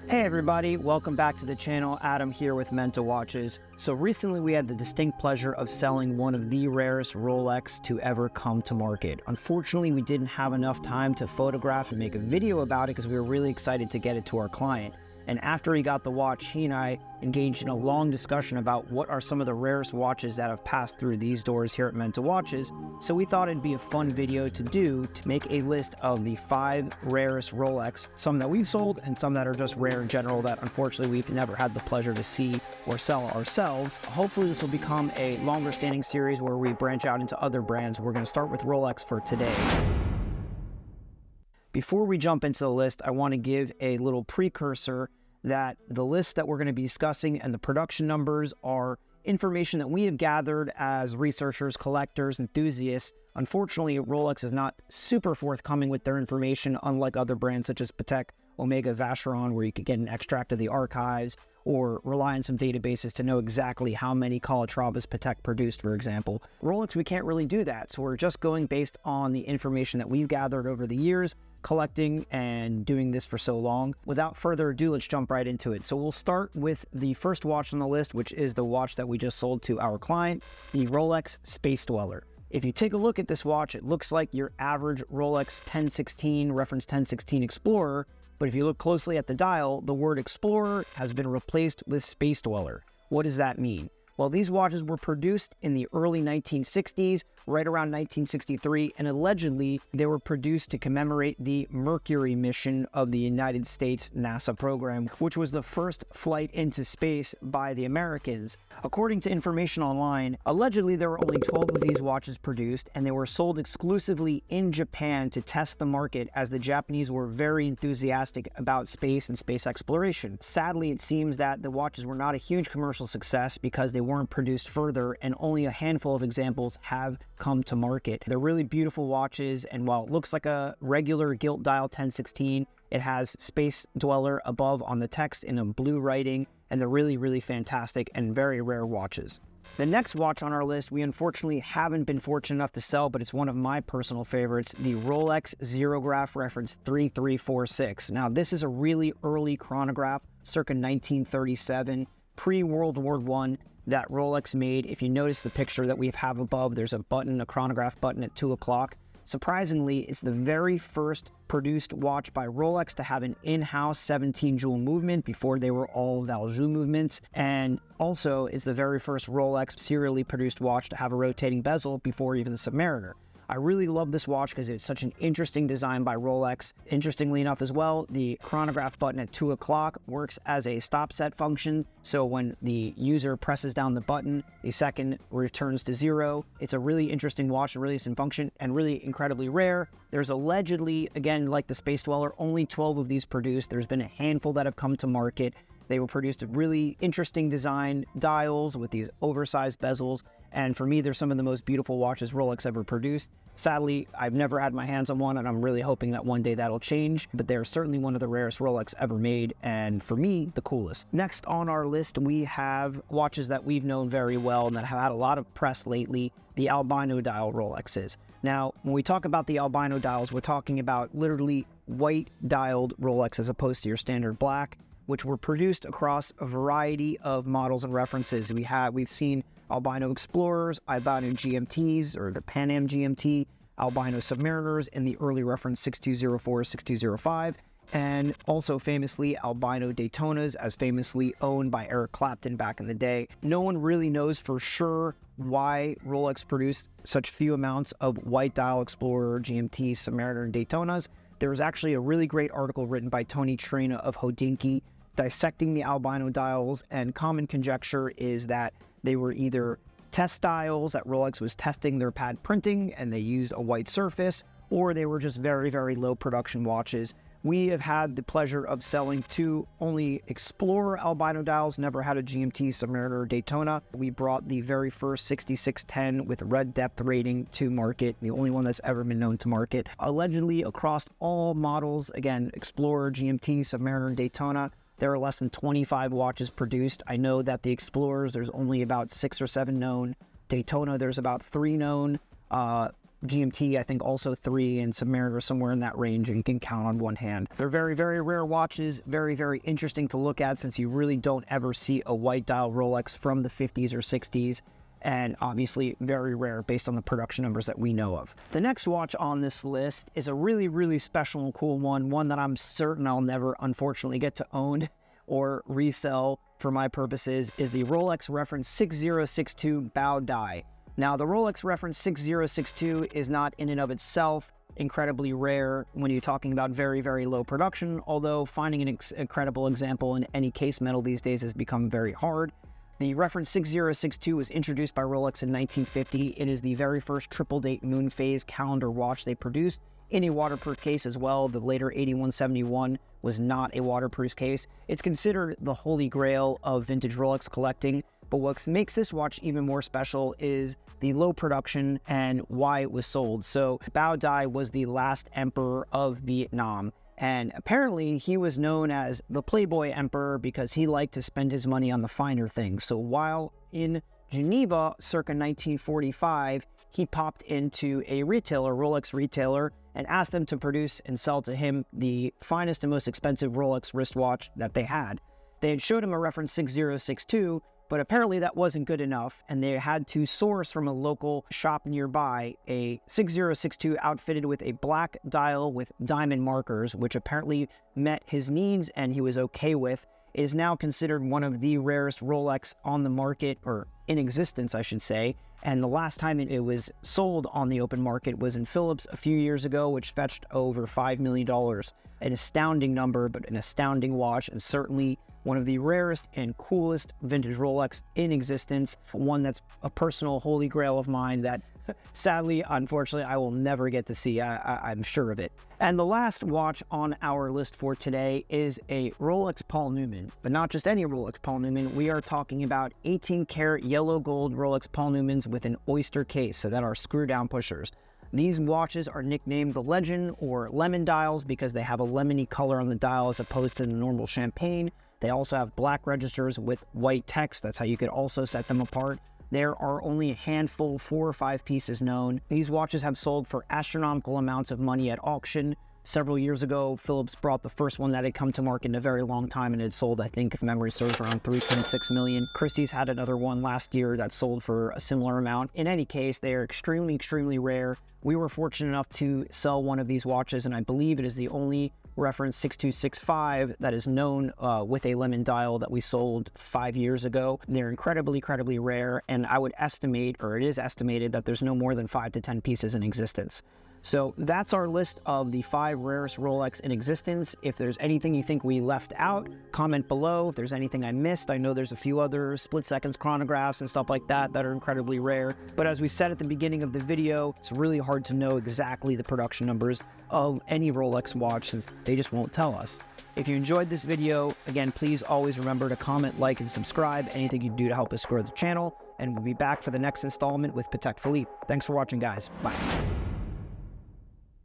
Hey everybody, welcome back to the channel. Adam here with Menta watches. So recently we had the distinct pleasure of selling one of the rarest Rolex to ever come to market. Unfortunately, we didn't have enough time to photograph and make a video about it because we were really excited to get it to our client. And after he got the watch, he and I engaged in a long discussion about what are some of the rarest watches that have passed through these doors here at Menta Watches. So we thought it'd be a fun video to do to make a list of the 5 rarest Rolex, some that we've sold and some that are just rare in general that unfortunately we've never had the pleasure to see or sell ourselves. Hopefully this will become a longer standing series where we branch out into other brands. We're going to start with Rolex for today. Before we jump into the list, I want to give a little precursor that the list that we're going to be discussing and the production numbers are information that we have gathered as researchers, collectors, enthusiasts. Unfortunately, Rolex is not super forthcoming with their information, unlike other brands such as Patek, Omega, Vacheron, where you could get an extract of the archives or rely on some databases to know exactly how many Calatravas Patek produced, for example. Rolex, we can't really do that, so we're just going based on the information that we've gathered over the years, collecting and doing this for so long. Without further ado, let's jump right into it. So we'll start with the first watch on the list, which is the watch that we just sold to our client, the Rolex Space Dweller. If you take a look at this watch, it looks like your average Rolex 1016, reference 1016 Explorer, but if you look closely at the dial, the word Explorer has been replaced with Space Dweller. What does that mean? Well, these watches were produced in the early 1960s, right around 1963, and allegedly they were produced to commemorate the Mercury mission of the United States NASA program, which was the first flight into space by the Americans. According to information online, allegedly there were only 12 of these watches produced, and they were sold exclusively in Japan to test the market, as the Japanese were very enthusiastic about space and space exploration. Sadly, it seems that the watches were not a huge commercial success because they weren't produced further, and only a handful of examples have come to market. They're really beautiful watches, and while it looks like a regular gilt dial 1016, it has Space Dweller above on the text in a blue writing, and they're really, really fantastic and very rare watches. The next watch on our list, we unfortunately haven't been fortunate enough to sell, but it's one of my personal favorites, the Rolex Zerographe reference 3346. Now, this is a really early chronograph, circa 1937, pre-World War I, that Rolex made. If you notice the picture that we have above, there's a button, a chronograph button at 2 o'clock. Surprisingly, it's the very first produced watch by Rolex to have an in-house 17 jewel movement. Before they were all Valjoux movements, and also it's the very first Rolex serially produced watch to have a rotating bezel before even the Submariner. I really love this watch because it's such an interesting design by Rolex. Interestingly enough as well, the chronograph button at 2 o'clock works as a stop set function. So when the user presses down the button, the second returns to 0. It's a really interesting watch, a really interesting function, and really incredibly rare. There's allegedly, again, like the Space Dweller, only 12 of these produced. There's been a handful that have come to market. They were produced with really interesting design dials with these oversized bezels. And for me, they're some of the most beautiful watches Rolex ever produced. Sadly, I've never had my hands on one, and I'm really hoping that one day that'll change. But they're certainly one of the rarest Rolex ever made, and for me, the coolest. Next on our list, we have watches that we've known very well and that have had a lot of press lately, the Albino dial Rolexes. Now, when we talk about the Albino dials, we're talking about literally white dialed Rolex as opposed to your standard black, which were produced across a variety of models and references. We've seen Albino Explorers, Albino GMTs, or the Pan Am GMT, Albino Submariners in the early reference 6204, 6205, and also famously Albino Daytonas, as famously owned by Eric Clapton back in the day. No one really knows for sure why Rolex produced such few amounts of white dial Explorer, GMT, Submariner, and Daytonas. There was actually a really great article written by Tony Trina of Hodinkee dissecting the Albino dials, and common conjecture is that they were either test dials that Rolex was testing their pad printing and they used a white surface, or they were just very, very low production watches. We have had the pleasure of selling 2 only Explorer Albino dials, never had a GMT, Submariner, or Daytona. We brought the very first 6610 with red depth rating to market, the only one that's ever been known to market. Allegedly, across all models, again, Explorer, GMT, Submariner, and Daytona, there are less than 25 watches produced. I know that the Explorers, there's only about 6 or 7 known. Daytona, there's about 3 known. GMT, I think also 3, and Submariner somewhere in that range, and you can count on one hand. They're very, very rare watches, very, very interesting to look at since you really don't ever see a white dial Rolex from the 50s or 60s, and obviously very rare based on the production numbers that we know of. The next watch on this list is a really, really special and cool one that I'm certain I'll never unfortunately get to own or resell for my purposes, is the Rolex reference 6062 Bao Dia. Now, the Rolex reference 6062 is not in and of itself incredibly rare when you're talking about very, very low production, although finding an incredible example in any case metal these days has become very hard. The reference 6062 was introduced by Rolex in 1950. It is the very first triple date moon phase calendar watch they produced in a waterproof case as well. The later 8171 was not a waterproof case. It's considered the holy grail of vintage Rolex collecting, but what makes this watch even more special is the low production and why it was sold. So Bao Dia was the last emperor of Vietnam, and apparently he was known as the Playboy Emperor because he liked to spend his money on the finer things. So while in Geneva circa 1945, he popped into a retailer, Rolex retailer, and asked them to produce and sell to him the finest and most expensive Rolex wristwatch that they had. They had showed him a reference 6062, but apparently that wasn't good enough, and they had to source from a local shop nearby a 6062 outfitted with a black dial with diamond markers, which apparently met his needs and he was okay with. It is now considered one of the rarest Rolex on the market, or in existence, I should say. And the last time it was sold on the open market was in Phillips a few years ago, which fetched over $5 million. An astounding number, but an astounding watch, and certainly one of the rarest and coolest vintage Rolex in existence. One that's a personal holy grail of mine that sadly, unfortunately, I will never get to see. I'm sure of it. And the last watch on our list for today is a Rolex Paul Newman, but not just any Rolex Paul Newman. We are talking about 18-karat yellow gold Rolex Paul Newmans with an oyster case, so that are screw-down pushers. These watches are nicknamed the Legend or Lemon dials because they have a lemony color on the dial as opposed to the normal champagne. They also have black registers with white text. That's how you could also set them apart. There are only a handful, 4 or 5 pieces known. These watches have sold for astronomical amounts of money at auction. Several years ago, Phillips brought the first one that had come to market in a very long time, and it sold, I think, if memory serves, around $3.6 million. Christie's had another one last year that sold for a similar amount. In any case, they are extremely, extremely rare. We were fortunate enough to sell one of these watches, and I believe it is the only reference 6265 that is known with a lemon dial that we sold 5 years ago. They're incredibly, incredibly rare, and I would estimate, or it is estimated, that there's no more than 5 to 10 pieces in existence. So that's our list of the 5 rarest Rolex in existence. If there's anything you think we left out, comment below. If there's anything I missed, I know there's a few other split seconds chronographs and stuff like that are incredibly rare. But as we said at the beginning of the video, it's really hard to know exactly the production numbers of any Rolex watch since they just won't tell us. If you enjoyed this video, again, please always remember to comment, like, and subscribe. Anything you do to help us grow the channel. And we'll be back for the next installment with Patek Philippe. Thanks for watching, guys. Bye.